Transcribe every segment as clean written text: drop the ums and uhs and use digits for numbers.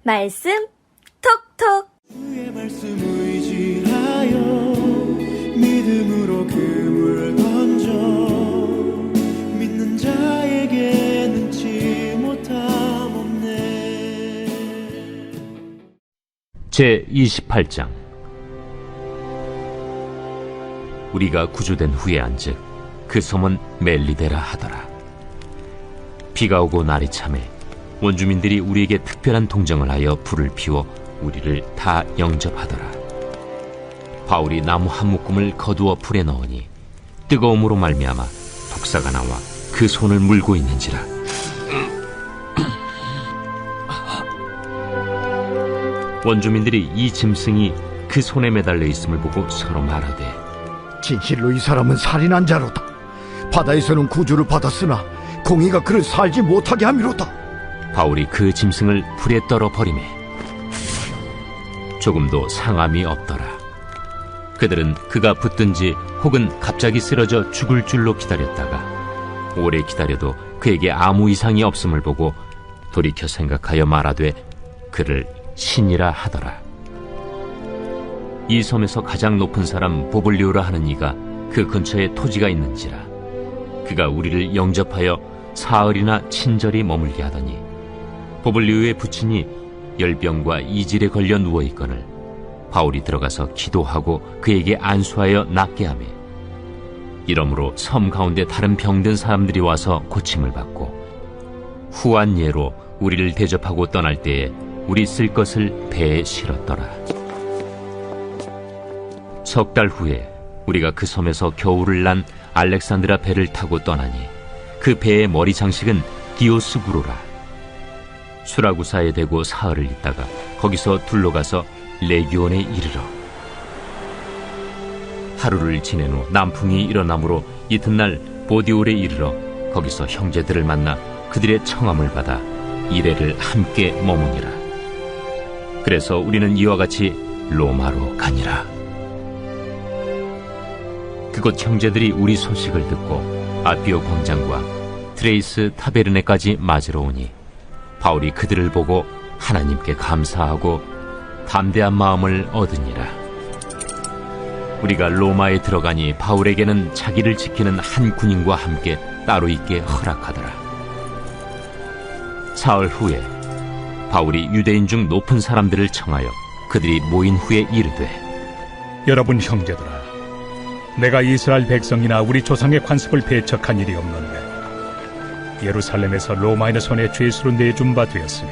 말씀 톡톡. 주의 말씀 의지하여 믿음으로 그물 던져 믿는 자에게 능치 못함 없네. 제28장. 우리가 구조된 후에 한즉 그 섬은 멜리데라 하더라. 비가 오고 날이 차매 원주민들이 우리에게 특별한 동정을 하여 불을 피워 우리를 다 영접하더라. 바울이 나무 한 묶음을 거두어 불에 넣으니 뜨거움으로 말미암아 독사가 나와 그 손을 물고 있는지라. 원주민들이 이 짐승이 그 손에 매달려 있음을 보고 서로 말하되, 진실로 이 사람은 살인한 자로다. 바다에서는 구주를 받았으나 공의가 그를 살지 못하게 함이로다. 바울이 그 짐승을 불에 떨어 버리매 조금도 상함이 없더라. 그들은 그가 붙든지 혹은 갑자기 쓰러져 죽을 줄로 기다렸다가 오래 기다려도 그에게 아무 이상이 없음을 보고 돌이켜 생각하여 말하되 그를 신이라 하더라. 이 섬에서 가장 높은 사람 보블리오라 하는 이가 그 근처에 토지가 있는지라. 그가 우리를 영접하여 사흘이나 친절히 머물게 하더니 보블리오의 부친이 열병과 이질에 걸려 누워있거늘 바울이 들어가서 기도하고 그에게 안수하여 낫게 하매 이러므로 섬 가운데 다른 병든 사람들이 와서 고침을 받고 후한 예로 우리를 대접하고 떠날 때에 우리 쓸 것을 배에 실었더라. 석 달 후에 우리가 그 섬에서 겨울을 난 알렉산드라 배를 타고 떠나니 그 배의 머리 장식은 디오스구로라. 수라구사에 대고 사흘을 있다가 거기서 둘러가서 레기온에 이르러 하루를 지낸 후 남풍이 일어나므로 이튿날 보디올에 이르러 거기서 형제들을 만나 그들의 청함을 받아 이레를 함께 머무니라. 그래서 우리는 이와 같이 로마로 가니라. 그곳 형제들이 우리 소식을 듣고 아피오 광장과 트레이스 타베르네까지 맞으러 오니 바울이 그들을 보고 하나님께 감사하고 담대한 마음을 얻으니라. 우리가 로마에 들어가니 바울에게는 자기를 지키는 한 군인과 함께 따로 있게 허락하더라. 사흘 후에 바울이 유대인 중 높은 사람들을 청하여 그들이 모인 후에 이르되, 여러분 형제들아, 내가 이스라엘 백성이나 우리 조상의 관습을 배척한 일이 없는데 예루살렘에서 로마인의 손에 죄수로 내준 바 되었으니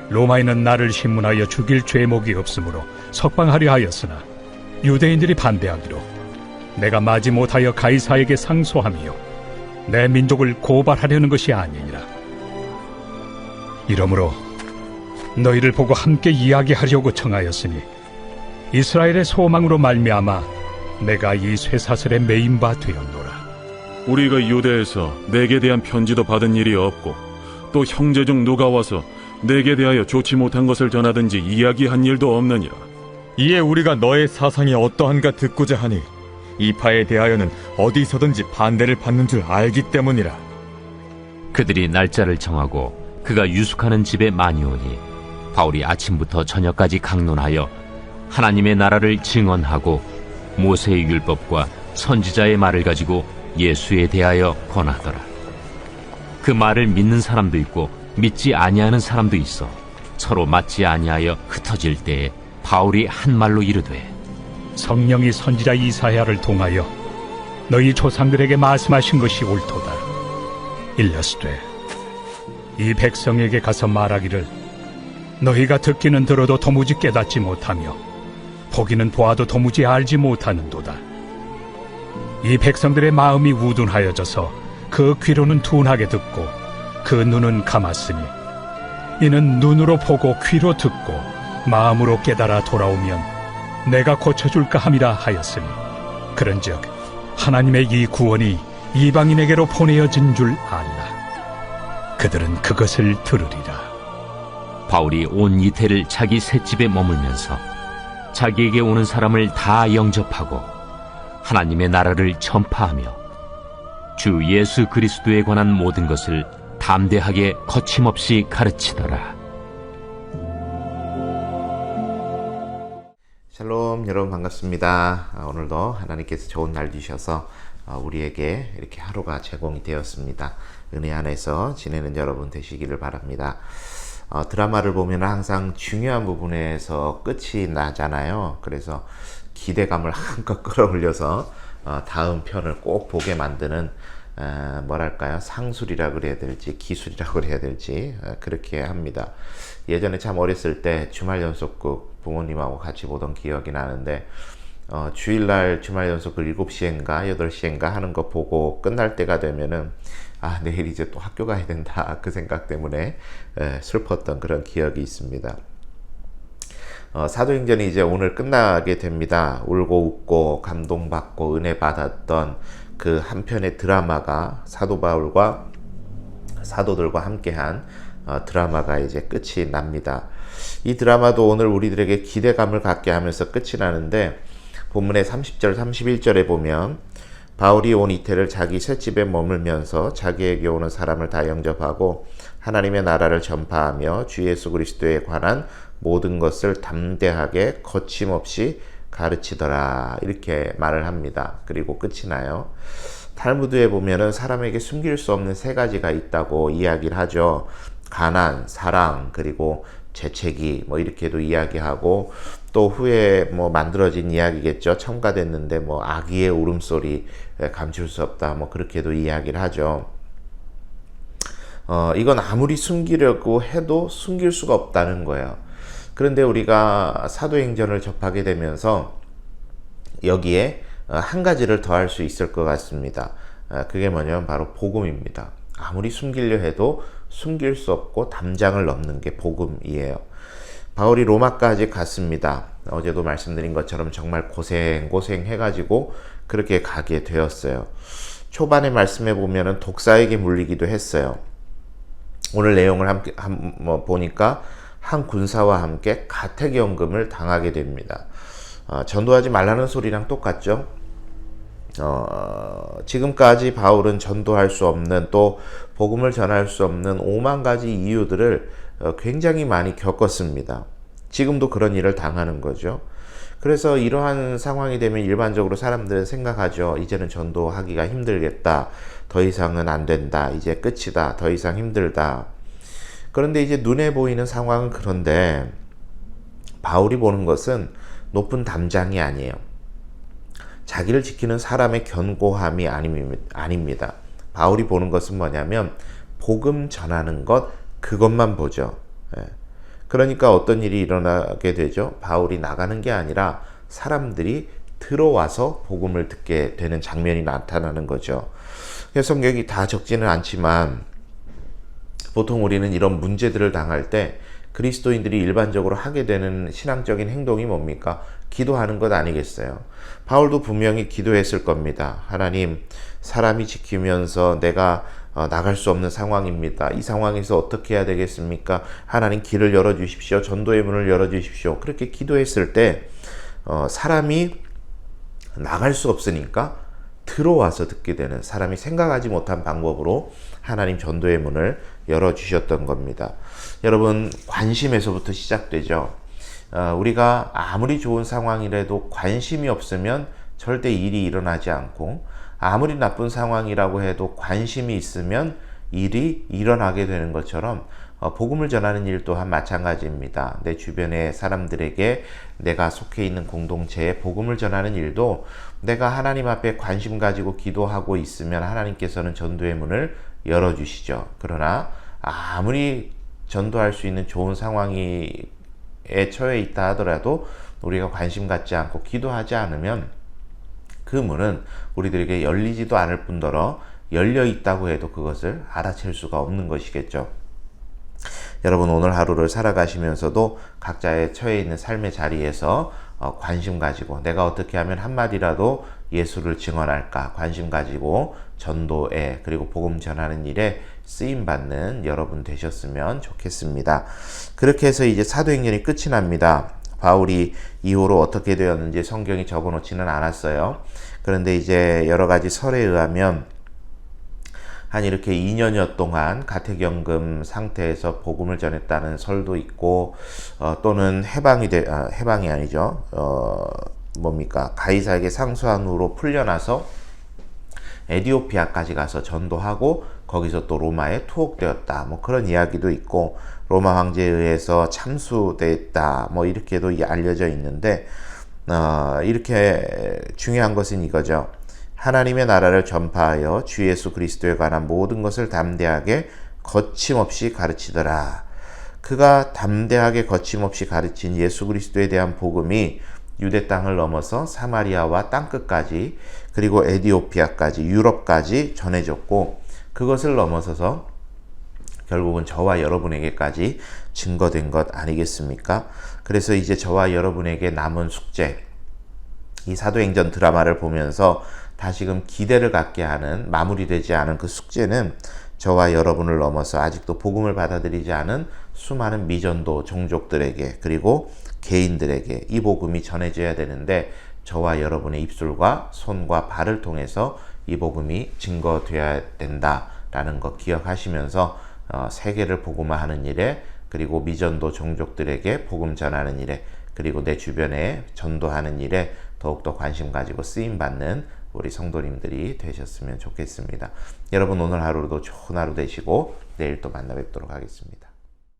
로마인은 나를 신문하여 죽일 죄목이 없으므로 석방하려 하였으나 유대인들이 반대하기로 내가 마지 못하여 가이사에게 상소하며 내 민족을 고발하려는 것이 아니니라. 이러므로 너희를 보고 함께 이야기하려고 청하였으니 이스라엘의 소망으로 말미암아 내가 이 쇠사슬에 매인 바 되었노라. 우리가 유대에서 내게 대한 편지도 받은 일이 없고 또 형제 중 누가 와서 내게 대하여 좋지 못한 것을 전하든지 이야기한 일도 없느니라. 이에 우리가 너의 사상이 어떠한가 듣고자 하니 이 파에 대하여는 어디서든지 반대를 받는 줄 알기 때문이라. 그들이 날짜를 정하고 그가 유숙하는 집에 많이 오니 바울이 아침부터 저녁까지 강론하여 하나님의 나라를 증언하고 모세의 율법과 선지자의 말을 가지고 예수에 대하여 권하더라. 그 말을 믿는 사람도 있고 믿지 아니하는 사람도 있어 서로 맞지 아니하여 흩어질 때에 바울이 한 말로 이르되, 성령이 선지자 이사야를 통하여 너희 조상들에게 말씀하신 것이 옳도다. 일러스되 이 백성에게 가서 말하기를 너희가 듣기는 들어도 도무지 깨닫지 못하며 보기는 보아도 도무지 알지 못하는도다. 이 백성들의 마음이 우둔하여져서 그 귀로는 둔하게 듣고 그 눈은 감았으니 이는 눈으로 보고 귀로 듣고 마음으로 깨달아 돌아오면 내가 고쳐줄까 함이라 하였으니 그런즉 하나님의 이 구원이 이방인에게로 보내어진 줄 알라. 그들은 그것을 들으리라. 바울이 온 이태를 자기 셋집에 머물면서 자기에게 오는 사람을 다 영접하고 하나님의 나라를 전파하며 주 예수 그리스도에 관한 모든 것을 담대하게 거침없이 가르치더라. 샬롬. 여러분 반갑습니다. 오늘도 하나님께서 좋은 날 주셔서 우리에게 이렇게 하루가 제공이 되었습니다. 은혜 안에서 지내는 여러분 되시기를 바랍니다. 드라마를 보면 항상 중요한 부분에서 끝이 나잖아요. 그래서 기대감을 한껏 끌어올려서 다음 편을 꼭 보게 만드는 뭐랄까요, 상술이라 그래야 될지 기술이라 그래야 될지 그렇게 합니다. 예전에 참 어렸을 때 주말 연속극 부모님하고 같이 보던 기억이 나는데 주일날 주말 연속극 7시인가 8시인가 하는 거 보고 끝날 때가 되면은 내일 이제 또 학교 가야 된다 그 생각 때문에 슬펐던 그런 기억이 있습니다. 사도행전이 이제 오늘 끝나게 됩니다. 울고 웃고 감동받고 은혜 받았던 그 한 편의 드라마가 사도 바울과 사도들과 함께한 드라마가 이제 끝이 납니다. 이 드라마도 오늘 우리들에게 기대감을 갖게 하면서 끝이 나는데 본문의 30절 31절에 보면 바울이 온 이태를 자기 셋집에 머물면서 자기에게 오는 사람을 다 영접하고 하나님의 나라를 전파하며 주 예수 그리스도에 관한 모든 것을 담대하게 거침없이 가르치더라, 이렇게 말을 합니다. 그리고 끝이 나요. 탈무드에 보면은 사람에게 숨길 수 없는 세 가지가 있다고 이야기를 하죠. 가난, 사랑, 그리고 재채기, 이렇게도 이야기하고, 또 후에 만들어진 이야기겠죠. 첨가됐는데 아기의 울음소리 감출 수 없다, 그렇게도 이야기를 하죠. 이건 아무리 숨기려고 해도 숨길 수가 없다는 거예요. 그런데 우리가 사도행전을 접하게 되면서 여기에 한 가지를 더 할 수 있을 것 같습니다. 그게 뭐냐면 바로 복음입니다. 아무리 숨기려 해도 숨길 수 없고 담장을 넘는 게 복음이에요. 바울이 로마까지 갔습니다. 어제도 말씀드린 것처럼 정말 고생해가지고 그렇게 가게 되었어요. 초반의 말씀에 보면은 독사에게 물리기도 했어요. 오늘 내용을 함께 보니까 한 군사와 함께 가택연금을 당하게 됩니다. 전도하지 말라는 소리랑 똑같죠. 지금까지 바울은 전도할 수 없는, 또 복음을 전할 수 없는 5만 가지 이유들을 굉장히 많이 겪었습니다. 지금도 그런 일을 당하는 거죠. 그래서 이러한 상황이 되면 일반적으로 사람들은 생각하죠. 이제는 전도하기가 힘들겠다. 더 이상은 안 된다. 이제 끝이다. 더 이상 힘들다. 그런데 이제 눈에 보이는 상황은 그런데 바울이 보는 것은 높은 담장이 아니에요. 자기를 지키는 사람의 견고함이 아닙니다. 바울이 보는 것은 뭐냐면 복음 전하는 것, 그것만 보죠. 그러니까 어떤 일이 일어나게 되죠? 바울이 나가는 게 아니라 사람들이 들어와서 복음을 듣게 되는 장면이 나타나는 거죠. 성경이 다 적지는 않지만 보통 우리는 이런 문제들을 당할 때 그리스도인들이 일반적으로 하게 되는 신앙적인 행동이 뭡니까? 기도하는 것 아니겠어요? 바울도 분명히 기도했을 겁니다. 하나님, 사람이 지키면서 내가 나갈 수 없는 상황입니다. 이 상황에서 어떻게 해야 되겠습니까? 하나님, 길을 열어주십시오. 전도의 문을 열어주십시오. 그렇게 기도했을 때 사람이 나갈 수 없으니까 들어와서 듣게 되는, 사람이 생각하지 못한 방법으로 하나님 전도의 문을 열어주셨던 겁니다. 여러분, 관심에서부터 시작되죠. 우리가 아무리 좋은 상황이라도 관심이 없으면 절대 일이 일어나지 않고, 아무리 나쁜 상황이라고 해도 관심이 있으면 일이 일어나게 되는 것처럼 복음을 전하는 일 또한 마찬가지입니다. 내 주변의 사람들에게, 내가 속해 있는 공동체에 복음을 전하는 일도 내가 하나님 앞에 관심 가지고 기도하고 있으면 하나님께서는 전도의 문을 열어주시죠. 그러나 아무리 전도할 수 있는 좋은 상황에 처해 있다 하더라도 우리가 관심 갖지 않고 기도하지 않으면 그 문은 우리들에게 열리지도 않을 뿐더러 열려 있다고 해도 그것을 알아챌 수가 없는 것이겠죠. 여러분, 오늘 하루를 살아가시면서도 각자의 처해 있는 삶의 자리에서 관심 가지고 내가 어떻게 하면 한마디라도 예수를 증언할까 관심 가지고 전도에, 그리고 복음 전하는 일에 쓰임받는 여러분 되셨으면 좋겠습니다. 그렇게 해서 이제 사도행전이 끝이 납니다. 바울이 이후로 어떻게 되었는지 성경이 적어놓지는 않았어요. 그런데 이제 여러 가지 설에 의하면 한 이렇게 2년여 동안 가택연금 상태에서 복음을 전했다는 설도 있고, 또는 해방이 아니죠. 가이사에게 상소한 후로 풀려나서 에디오피아까지 가서 전도하고 거기서 또 로마에 투옥되었다. 뭐 그런 이야기도 있고, 로마 황제에 의해서 참수됐다. 뭐 이렇게도 알려져 있는데, 이렇게 중요한 것은 이거죠. 하나님의 나라를 전파하여 주 예수 그리스도에 관한 모든 것을 담대하게 거침없이 가르치더라. 그가 담대하게 거침없이 가르친 예수 그리스도에 대한 복음이 유대 땅을 넘어서 사마리아와 땅끝까지, 그리고 에디오피아까지, 유럽까지 전해졌고, 그것을 넘어서서 결국은 저와 여러분에게까지 증거된 것 아니겠습니까? 그래서 이제 저와 여러분에게 남은 숙제, 이 사도행전 드라마를 보면서 다시금 기대를 갖게 하는, 마무리되지 않은 그 숙제는 저와 여러분을 넘어서 아직도 복음을 받아들이지 않은 수많은 미전도 종족들에게, 그리고 개인들에게 이 복음이 전해져야 되는데, 저와 여러분의 입술과 손과 발을 통해서 이 복음이 증거되어야 된다라는 것 기억하시면서 세계를 복음화하는 일에, 그리고 미전도 종족들에게 복음 전하는 일에, 그리고 내 주변에 전도하는 일에 더욱더 관심 가지고 쓰임받는 우리 성도님들이 되셨으면 좋겠습니다. 여러분, 오늘 하루도 좋은 하루 되시고 내일 또 만나 뵙도록 하겠습니다.